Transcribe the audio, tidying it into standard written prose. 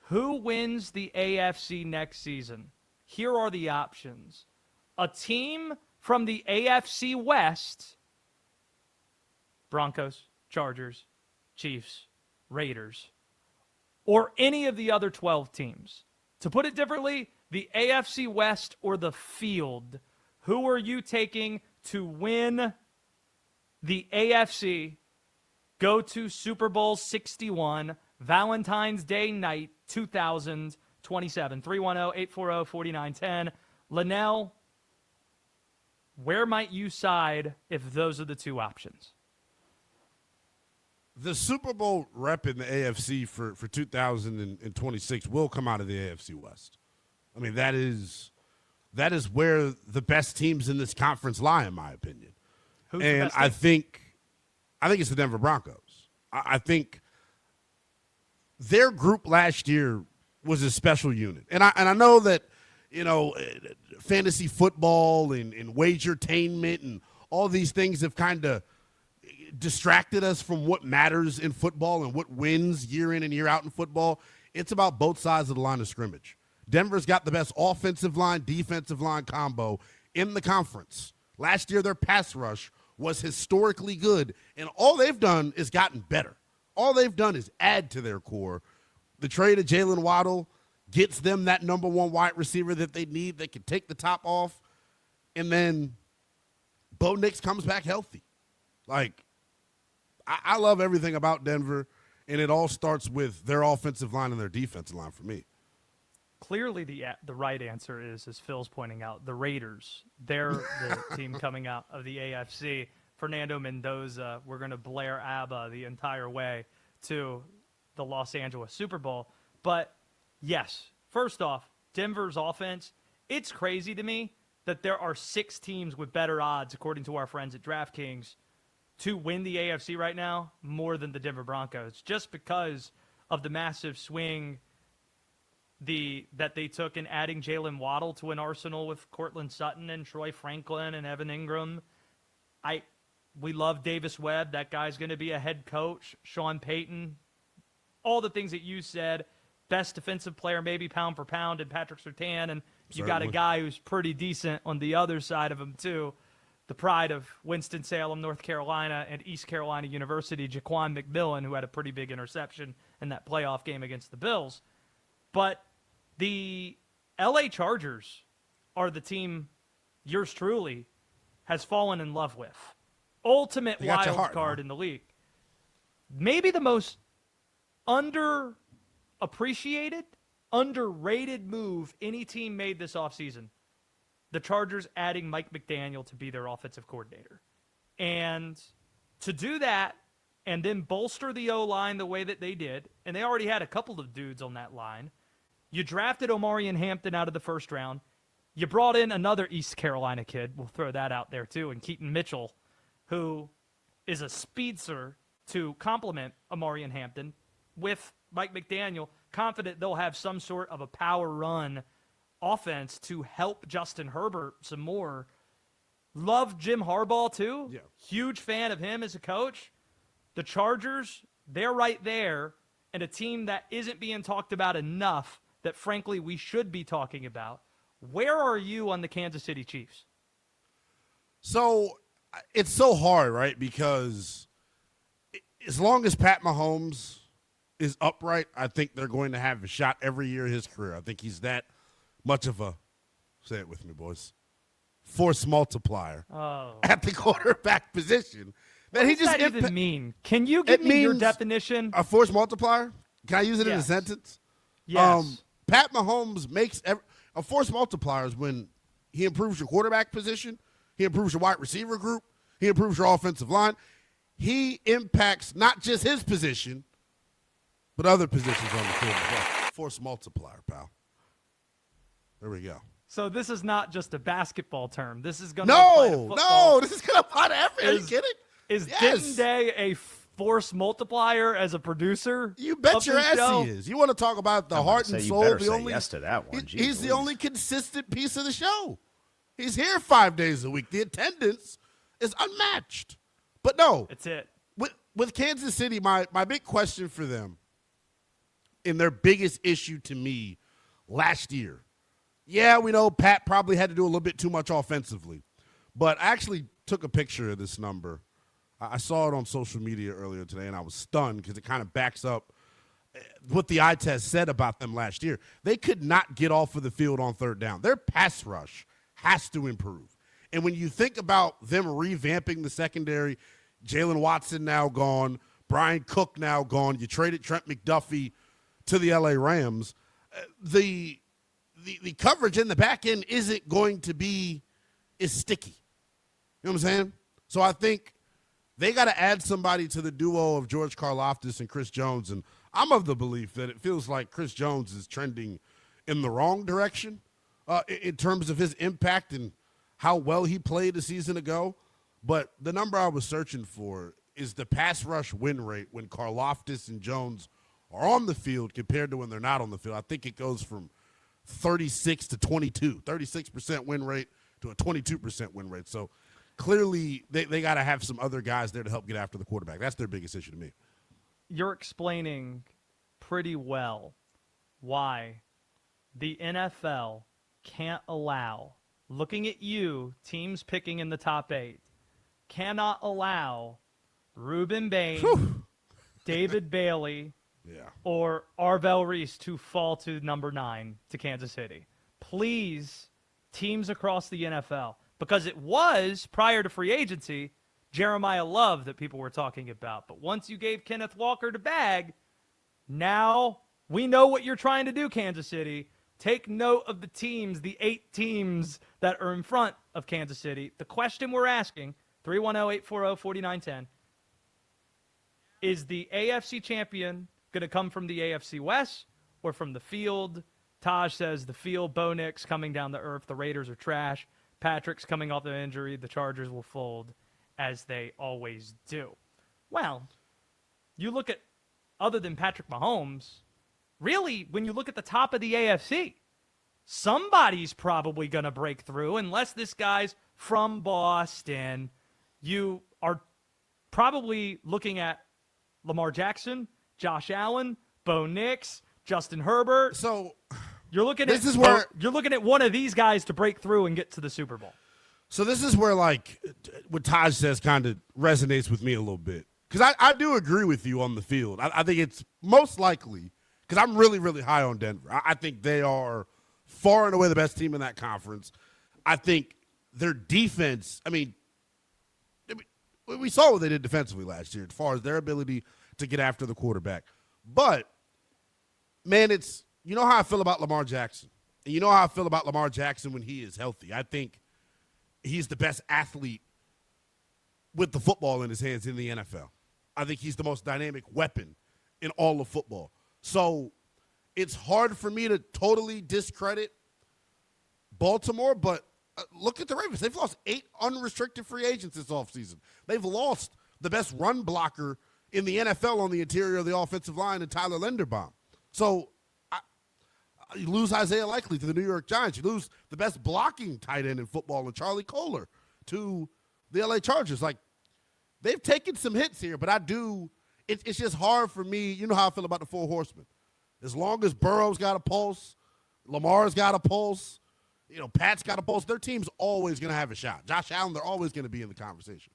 Who wins the AFC next season? Here are the options. A team from the AFC West, Broncos, Chargers, Chiefs, Raiders, or any of the other 12 teams. To put it differently, the AFC West or the field. Who are you taking to win the AFC, go to Super Bowl 61, Valentine's Day night, 2027? 310-840-4910. Lynnell, where might you side if those are the two options? The Super Bowl rep in the AFC for 2026 will come out of the AFC West. I mean, that is where the best teams in this conference lie, in my opinion. Who's and the best I team? think it's the Denver Broncos. I think their group last year was a special unit. And I know that, fantasy football and wagertainment and all these things have kind of distracted us from what matters in football and what wins year in and year out in football. It's about both sides of the line of scrimmage. Denver's got the best offensive line, defensive line combo in the conference. Last year, their pass rush was historically good, and all they've done is gotten better. All they've done is add to their core. The trade of Jalen Waddle gets them that number one wide receiver that they need that can take the top off, and then Bo Nix comes back healthy. Like, I love everything about Denver, and it all starts with their offensive line and their defensive line for me. Clearly, the right answer is, as Phil's pointing out, the Raiders. They're the team coming out of the AFC. Fernando Mendoza, we're going to blare ABBA the entire way to the Los Angeles Super Bowl. But, yes, first off, Denver's offense, it's crazy to me that there are 6 teams with better odds, according to our friends at DraftKings, to win the AFC right now more than the Denver Broncos, just because of the massive swing that they took in adding Jalen Waddle to an arsenal with Cortland Sutton and Troy Franklin and Evan Ingram. We love Davis Webb. That guy's going to be a head coach. Sean Payton. All the things that you said. Best defensive player, maybe pound for pound, and Patrick Surtain. And you got a guy who's pretty decent on the other side of him, too. The pride of Winston-Salem, North Carolina, and East Carolina University, Jaquan McMillan, who had a pretty big interception in that playoff game against the Bills. But the LA Chargers are the team yours truly has fallen in love with. Ultimate wild card in the league. Maybe the most underappreciated, underrated move any team made this offseason. The Chargers adding Mike McDaniel to be their offensive coordinator. And to do that and then bolster the O-line the way that they did, and they already had a couple of dudes on that line. You drafted Omarion Hampton out of the first round. You brought in another East Carolina kid. We'll throw that out there, too, and Keaton Mitchell, who is a speedster to complement Omarion Hampton with Mike McDaniel, confident they'll have some sort of a power run offense to help Justin Herbert some more. Love Jim Harbaugh, too. Yeah. Huge fan of him as a coach. The Chargers, they're right there, and a team that isn't being talked about enough that, frankly, we should be talking about. Where are you on the Kansas City Chiefs? So it's so hard, right? Because as long as Pat Mahomes is upright, I think they're going to have a shot every year of his career. I think he's that much of a, say it with me, boys, force multiplier at the quarterback position. What does that even mean? Can you give me your definition? A force multiplier? Can I use it in a sentence? Yes. Pat Mahomes makes a force multiplier is when he improves your quarterback position, he improves your wide receiver group, he improves your offensive line. He impacts not just his position, but other positions on the field as well. Force multiplier, pal. There we go. So this is not just a basketball term. This is going to apply to football. No, this is going to apply to everything. Are you kidding? Is Denton Day a force multiplier as a producer? You bet your ass he is. You want to talk about the heart and soul? You better say yes to that one. He's the only consistent piece of the show. He's here 5 days a week. The attendance is unmatched. But no. That's it. With Kansas City, my big question for them and their biggest issue to me last year. Yeah, we know Pat probably had to do a little bit too much offensively, but I actually took a picture of this number. I saw it on social media earlier today, and I was stunned because it kind of backs up what the eye test said about them last year. They could not get off of the field on third down. Their pass rush has to improve. And when you think about them revamping the secondary, Jalen Watson now gone, Brian Cook now gone, you traded Trent McDuffie to the LA Rams, the coverage in the back end isn't going to be as sticky. You know what I'm saying? So I think they got to add somebody to the duo of George Karlaftis and Chris Jones, and I'm of the belief that it feels like Chris Jones is trending in the wrong direction in terms of his impact and how well he played a season ago. But the number I was searching for is the pass rush win rate when Karlaftis and Jones are on the field compared to when they're not on the field. I think it goes from 36 to 22, 36% win rate to a 22% win rate. So clearly they got to have some other guys there to help get after the quarterback. That's their biggest issue to me. You're explaining pretty well why the NFL can't allow, looking at you, teams picking in the top 8, cannot allow Reuben Bain, David Bailey, or Arvell Reese to fall to number 9 to Kansas City. Please, teams across the NFL, because it was, prior to free agency, Jeremiah Love that people were talking about. But once you gave Kenneth Walker the bag, now we know what you're trying to do, Kansas City. Take note of the teams, the 8 teams that are in front of Kansas City. The question we're asking, 310-840-4910, is the AFC champion going to come from the AFC West or from the field? Taj says the field. Bo Nix coming down to earth. The Raiders are trash. Patrick's coming off the injury. The Chargers will fold, as they always do. Well, you look at, other than Patrick Mahomes, really, when you look at the top of the AFC, somebody's probably going to break through, unless this guy's from Boston. You are probably looking at Lamar Jackson, Josh Allen, Bo Nix, Justin Herbert. So you're looking at one of these guys to break through and get to the Super Bowl. So this is where, like, what Taj says kind of resonates with me a little bit. Because I do agree with you on the field. I think it's most likely, because I'm really, really high on Denver. I think they are far and away the best team in that conference. I think their defense, we saw what they did defensively last year as far as their ability to get after the quarterback. But, man, you know how I feel about Lamar Jackson. And you know how I feel about Lamar Jackson when he is healthy. I think he's the best athlete with the football in his hands in the NFL. I think he's the most dynamic weapon in all of football. So it's hard for me to totally discredit Baltimore, but look at the Ravens. They've lost 8 unrestricted free agents this offseason. They've lost the best run blocker in the NFL on the interior of the offensive line in Tyler Linderbaum. So you lose Isaiah Likely to the New York Giants. You lose the best blocking tight end in football in Charlie Kohler to the LA Chargers. Like, they've taken some hits here, but it's just hard for me. You know how I feel about the 4 horsemen. As long as Burrow's got a pulse, Lamar's got a pulse, Pat's got a pulse, their team's always going to have a shot. Josh Allen, they're always going to be in the conversation.